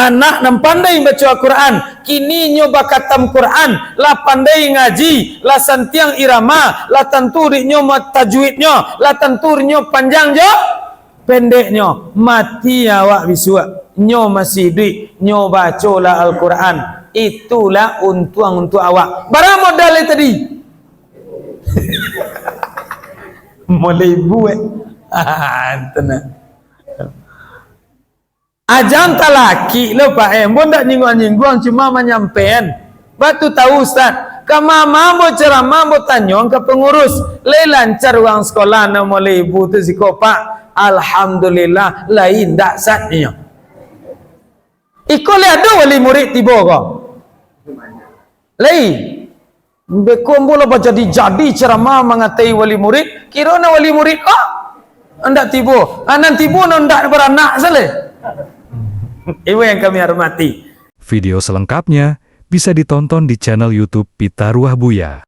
anak nam pandai baca Al-Quran, kini nyoba katam Quran, lah pandai ngaji, lah santiang irama, lah tenturi nyoba tajwidnya, lah tenturnya panjang jo pendeknya, mati awak bisua nyo masih duit nyo baca lah Al-Quran, itulah untung untuk awak. Barang modal tadi mulai buat tenang. Ajan talaki lo Pak Embon tak nyinggung-nyinggung, cuma menyampaikan. Batu tahu Ustaz, ke mama mau ceramah mau tanya ke pengurus, le lancar uang sekolah na mulai ibu tu si Pak. Alhamdulillah lain dak satnya. Iko le ada wali murid tiba kau. Lain. Bekumpul apa jadi ceramah mengatai wali murid, kira na wali murid kau. Andak tiba, anan tiba ndak beranak saleh. Ibu yang kami hormati. Video selengkapnya bisa ditonton di channel YouTube Pita Ruah Buya.